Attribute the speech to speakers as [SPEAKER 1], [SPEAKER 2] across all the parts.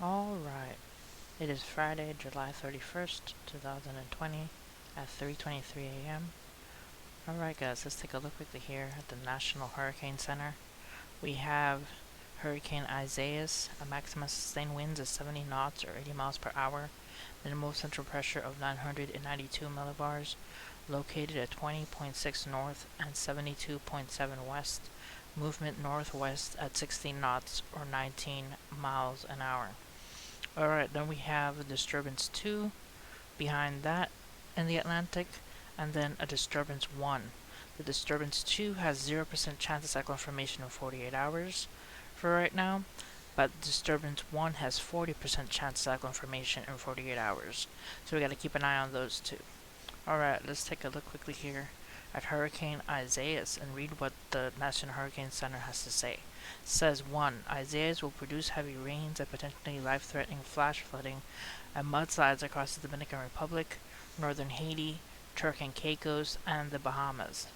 [SPEAKER 1] Alright, it is Friday, July 31st, 2020 at 3:23 a.m. Alright guys, let's take a look quickly here at the National Hurricane Center. We have Hurricane Isaias, a maximum sustained winds of 70 knots or 80 miles per hour, minimal central pressure of 992 millibars, located at 20.6 north and 72.7 west, movement northwest at 16 knots or 19 miles an hour. Alright, then we have disturbance 2 behind that in the Atlantic, and then a disturbance 1. The disturbance 2 has 0% chance of cyclone formation in 48 hours for right now, but disturbance 1 has 40% chance of cyclone formation in 48 hours. So we gotta keep an eye on those two. Alright, let's take a look quickly here at Hurricane Isaias and read what the National Hurricane Center has to say. It says 1. Isaias will produce heavy rains and potentially life-threatening flash flooding and mudslides across the Dominican Republic, northern Haiti, Turks and Caicos, and the Bahamas.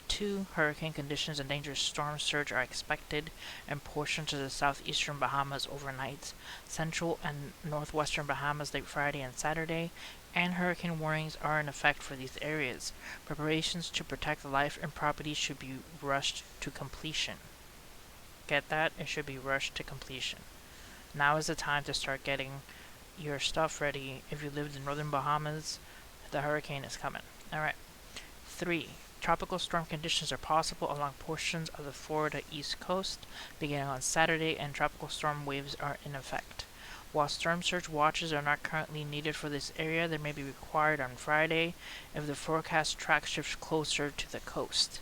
[SPEAKER 1] 2. Hurricane conditions and dangerous storm surge are expected in portions of the southeastern Bahamas overnight, central and northwestern Bahamas late Friday and Saturday, and hurricane warnings are in effect for these areas. Preparations to protect life and property should be rushed to completion. Get that? It should be rushed to completion. Now is the time to start getting your stuff ready. If you live in northern Bahamas, the hurricane is coming. Alright. 3. Tropical storm conditions are possible along portions of the Florida East Coast beginning on Saturday, and tropical storm waves are in effect. While storm surge watches are not currently needed for this area, they may be required on Friday if the forecast track shifts closer to the coast.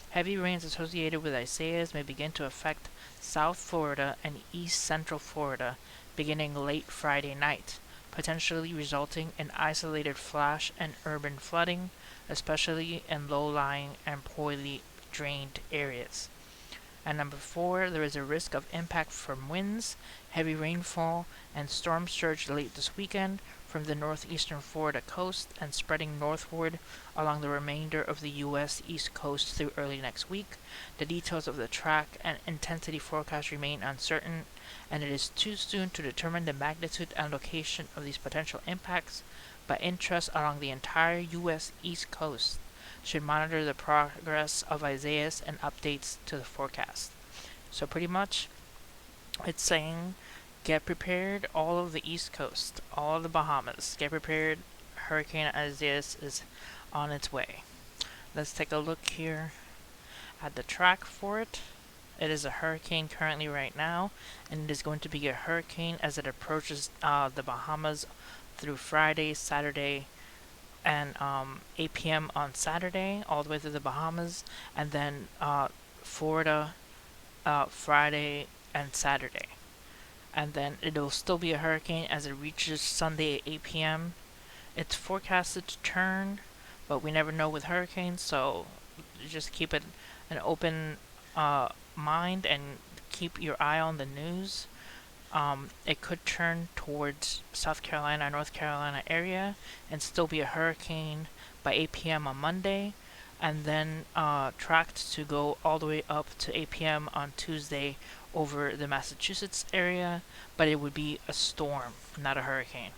[SPEAKER 1] Heavy rains associated with Isaias may begin to affect South Florida and East Central Florida beginning late Friday night, potentially resulting in isolated flash and urban flooding, especially in low-lying and poorly drained areas. And number 4, there is a risk of impact from winds, heavy rainfall, and storm surge late this weekend from the northeastern Florida coast and spreading northward along the remainder of the U.S. East Coast through early next week. The details of the track and intensity forecast remain uncertain, and it is too soon to determine the magnitude and location of these potential impacts, but interest along the entire U.S. East Coast should monitor the progress of Isaias and updates to the forecast. So pretty much, it's saying, get prepared, all of the East Coast, all of the Bahamas, get prepared, Hurricane Isaias is on its way. Let's take a look here at the track for it. It is a hurricane currently right now, and it is going to be a hurricane as it approaches the Bahamas through Friday, Saturday, and 8 p.m. on Saturday, all the way through the Bahamas, and then Florida Friday and Saturday. And then it'll still be a hurricane as it reaches Sunday at 8 p.m. It's forecasted to turn, but we never know with hurricanes, so just keep it an open mind and keep your eye on the news. It could turn towards South Carolina, North Carolina area and still be a hurricane by 8 p.m. on Monday, and then tracked to go all the way up to 8 p.m. on Tuesday over the Massachusetts area, but it would be a storm, not a hurricane.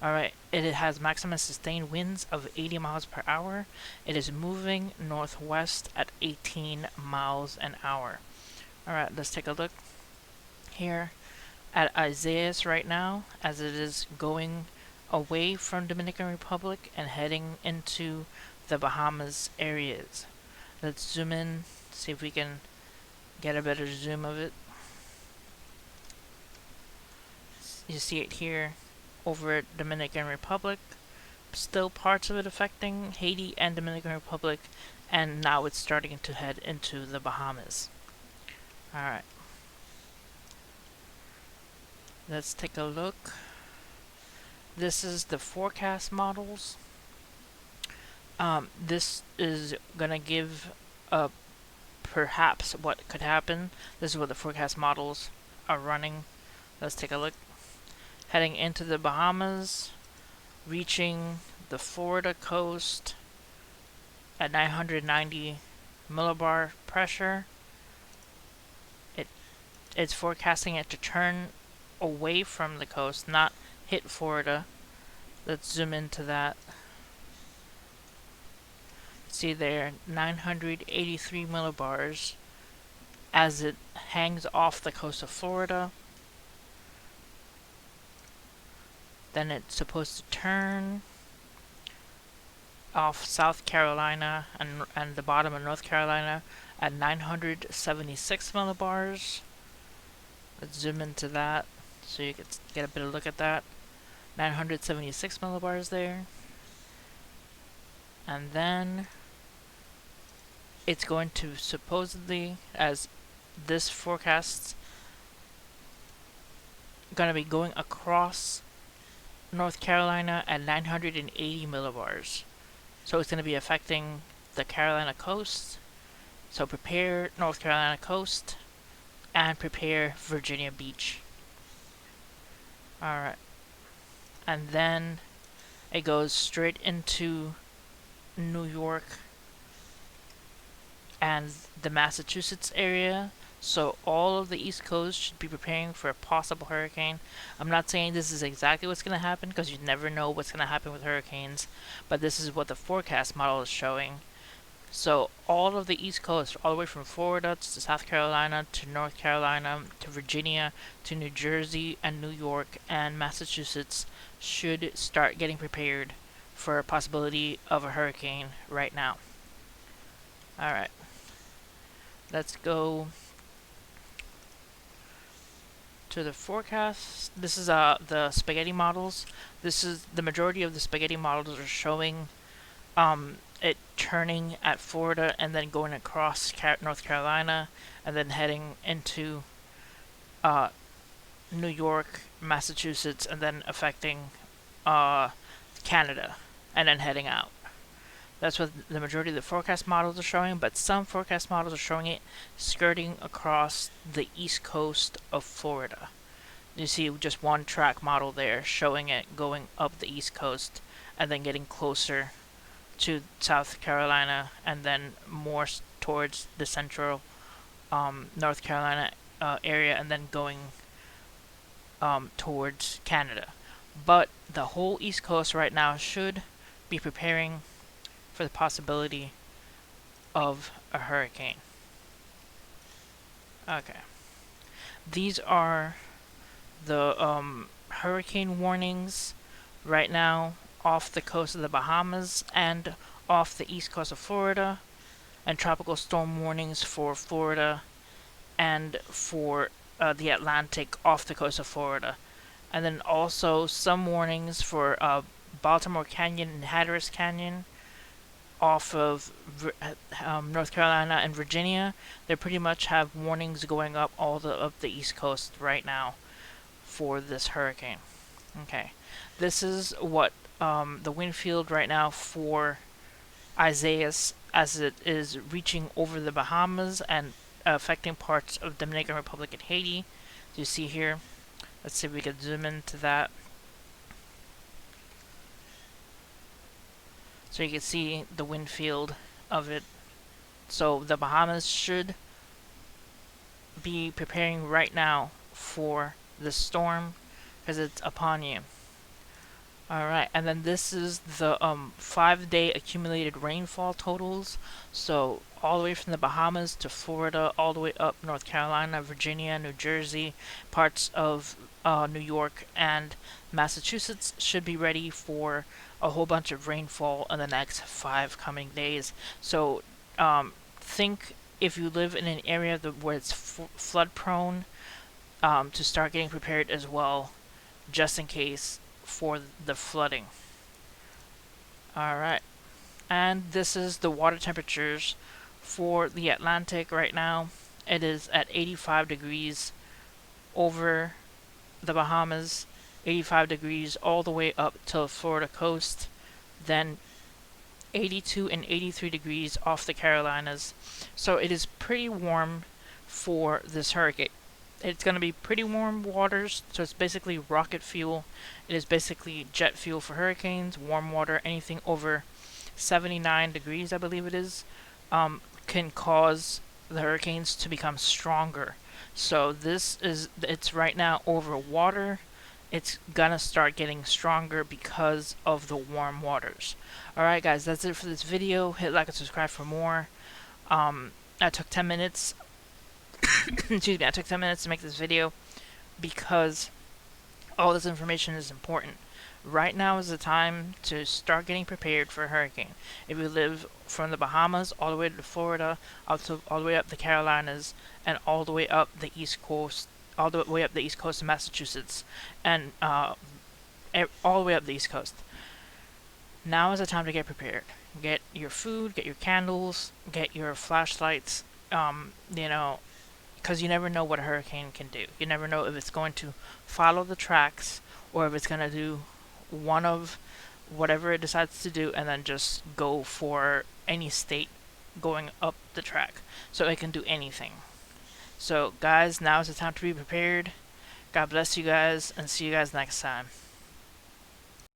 [SPEAKER 1] Alright, it has maximum sustained winds of 80 miles per hour. It is moving northwest at 18 miles an hour. Alright, let's take a look here at Isaias right now as it is going away from Dominican Republic and heading into the Bahamas areas. Let's zoom in, see if we can get a better zoom of it. You see it here over at Dominican Republic. Still parts of it affecting Haiti and Dominican Republic, and now it's starting to head into the Bahamas. Alright. Let's take a look. This is the forecast models. This is gonna give perhaps what could happen. This is what the forecast models are running. Let's take a look. Heading into the Bahamas, reaching the Florida coast at 990 millibar pressure. It's forecasting it to turn away from the coast, not hit Florida. Let's zoom into that. See there, 983 millibars as it hangs off the coast of Florida. Then it's supposed to turn off South Carolina and the bottom of North Carolina at 976 millibars. Let's zoom into that so you can get a better look at that. 976 millibars there. And then it's going to supposedly, as this forecast, going to be going across North Carolina at 980 millibars. So it's going to be affecting the Carolina coast. So prepare North Carolina coast and prepare Virginia Beach. Alright. And then it goes straight into New York and the Massachusetts area. So all of the East Coast should be preparing for a possible hurricane. I'm not saying this is exactly what's going to happen, because you never know what's going to happen with hurricanes, but this is what the forecast model is showing. So all of the East Coast, all the way from Florida to South Carolina to North Carolina to Virginia to New Jersey and New York and Massachusetts, should start getting prepared for a possibility of a hurricane right now. Alright. Let's go to the forecast. This is the spaghetti models. This is the majority of the spaghetti models are showing it turning at Florida and then going across North Carolina and then heading into New York, Massachusetts, and then affecting Canada and then heading out. That's what the majority of the forecast models are showing, but some forecast models are showing it skirting across the east coast of Florida. You see just one track model there showing it going up the east coast and then getting closer to South Carolina and then more towards the central North Carolina area and then going towards Canada. But the whole east coast right now should be preparing for the possibility of a hurricane. Okay. These are the hurricane warnings right now off the coast of the Bahamas and off the east coast of Florida, and tropical storm warnings for Florida and for the Atlantic off the coast of Florida. And then also some warnings for Baltimore Canyon and Hatteras Canyon off of North Carolina and Virginia. They pretty much have warnings going up all up the east coast right now for this hurricane. Okay, this is what the wind field right now for Isaias as it is reaching over the Bahamas and affecting parts of Dominican Republic and Haiti. You see here. Let's see if we can zoom into that. So you can see the wind field of it. So the Bahamas should be preparing right now for the storm because it's upon you. Alright, and then this is the 5-day accumulated rainfall totals. So all the way from the Bahamas to Florida, all the way up North Carolina, Virginia, New Jersey, parts of New York and Massachusetts should be ready for a whole bunch of rainfall in the next 5 coming days. So think if you live in an area where it's flood prone, to start getting prepared as well, just in case for the flooding. Alright, and this is the water temperatures for the Atlantic right now. It is at 85 degrees over the Bahamas, 85 degrees all the way up to the Florida coast, then 82 and 83 degrees off the Carolinas. So it is pretty warm for this hurricane. It's going to be pretty warm waters, so it's basically rocket fuel. It is basically jet fuel for hurricanes, warm water, anything over 79 degrees, I believe it is, can cause the hurricanes to become stronger. So it's right now over water. It's gonna start getting stronger because of the warm waters. Alright guys, that's it for this video. Hit like and subscribe for more. I took 10 minutes excuse me, I took 10 minutes to make this video because all this information is important. Right now is the time to start getting prepared for a hurricane. If you live from the Bahamas all the way to Florida, all the way up the Carolinas, and all the way up the East Coast, all the way up the East Coast of Massachusetts, and all the way up the East Coast. Now is the time to get prepared. Get your food, get your candles, get your flashlights. You know, because you never know what a hurricane can do. You never know if it's going to follow the tracks or if it's going to do one of whatever it decides to do and then just go for any state going up the track. So it can do anything. So guys, now is the time to be prepared. God bless you guys and see you guys next time.